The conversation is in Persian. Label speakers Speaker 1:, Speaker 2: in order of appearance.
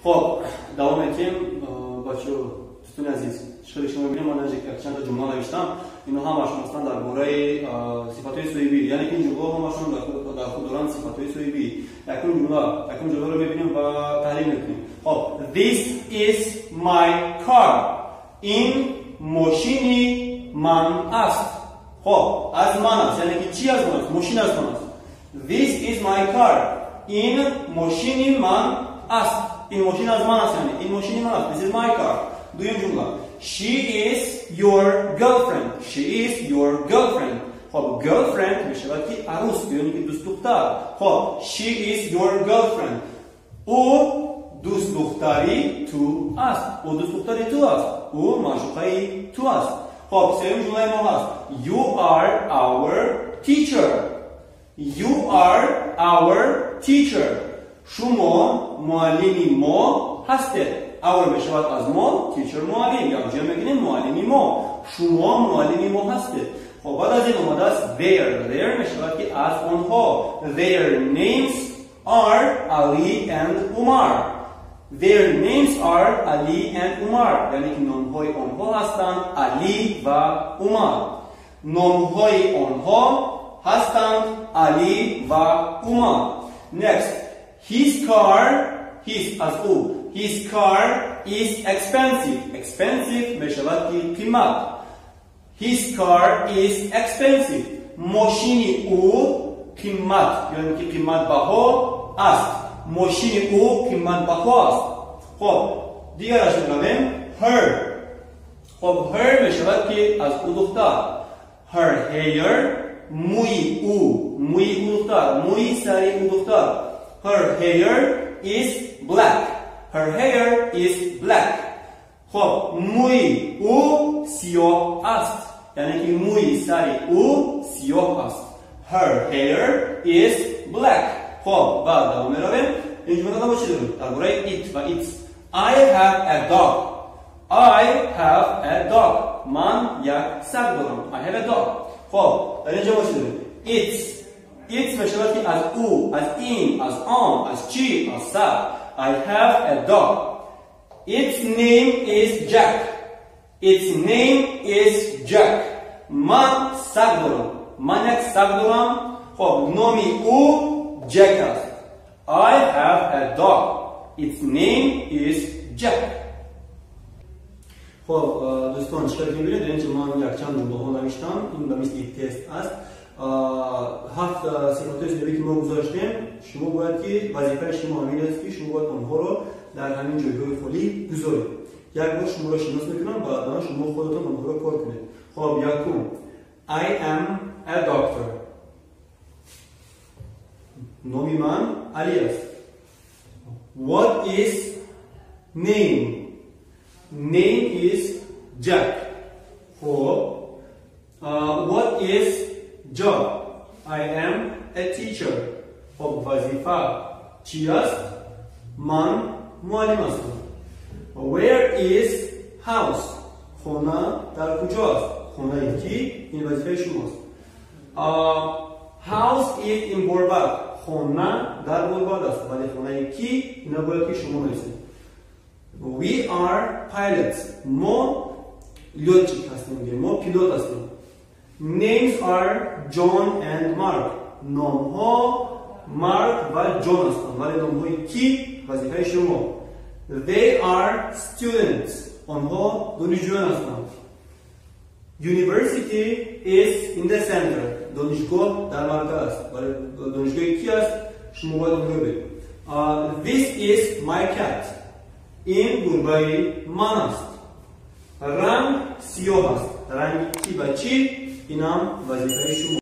Speaker 1: خب دوام می‌کنیم بچه‌ها دوستان عزیز شکر شما می‌بینم من چند تا جمله نوشتم اینا همشون هستن درباره صفات‌های سویبی یعنی که این جمله همشون در خود دارن صفات‌های سویبی یکم جمله رو ببینیم و تحلیل می‌کنیم. خب this is my car این ماشینی من است. خب از من است یعنی که چی از من است؟ ماشین از من است. This is my car این ماشینی من است. این ماشین از من است یعنی این ماشینی من است. This is my car. دویم جمله She is your girlfriend. She is your girlfriend. خب girlfriend میشه که عروس یعنی که دوست دختر. خب she is your girlfriend. او دوست دختری تو است. او دوست دختری تو است. او معشوقه تو است. خب سوم جمله ما هست You are our teacher. You are our teacher. شما معلمی ما هستید. our میشه از ما teacher معلم یا جمع میکنیم معلمی ما. شما معلمی ما هستید. خب بعد از این اومده است their میشه که از آنها. Their names are Ali and Umar. Their names are Ali and Umar. یعنی که نامهای آنها هستند علی و عمر. نامهای آنها هستند علی و عمر. Next, his car, his از او. His car is expensive. Expensive میشه که قیمت. His car is expensive. ماشین او قیمت یعنی که قیمت بها است. ماشین او قیمت بها است. خب دیگرش می‌رویم her. خب her میشه که از او دختر. Her hair موی او دختر موی سری او دختر. Her hair is black. Her hair is black. خب موی او سیاه است یعنی که موی سری او سیاه است. Her hair is black. خب بعد دوام می‌رویم این جمله رو چی داریم درباره it و its. I have a dog. I have a dog. من یک سگ دارم. I have a dog. خب در اینجا چی داریم its میشه که از او از این از آن از چی از سگ. I have a dog. Its name is Jack. Its name is Jack. من سگ دارم. من یک سگ دارم. خب نامی او جک است. I have a dog. Its name is Jack. خب دوستان چکار می‌بینید در اینجا من یک چند جمله ها نوشتم. این به مثل تست است. 7 صفات سویبی که ما گذاشتیم شما باید که وظیفه شما همین است که شما باید آنها رو در همین جایگاه خالی گذارید. یک بار شما را شناس میکنم بعدا شما خودتان آنها رو کار کنید. خب یکم I am a doctor. نامی من علی است. What is name? Name is Jack. خب what is job? I am a teacher. خب وظیفه چی است؟ من معلم هستم. Where is house? خانه در کجاست؟ خانه کی؟ این وظیفه شماست. House is in Borbad. خانه در بورباد است ولی خانه کی؟ اینا باید که شما نویسید. We are pilots. ما لوتچیک هستیم. ما پیلوت هستیم. Names are John and Mark. نامها مارک و جان هستند ولی نامهای کی؟ وظیفه شما. They are students. آنها دانشجویان هستند. University is in the center. دانشگاه در مرکز است. ولی دانشگاه کی است؟ شما باید اون رو بگید. This is my cat. این گربه من است. رنگ سیاه است. رنگ کی و چی؟ اینم وظیفه شما.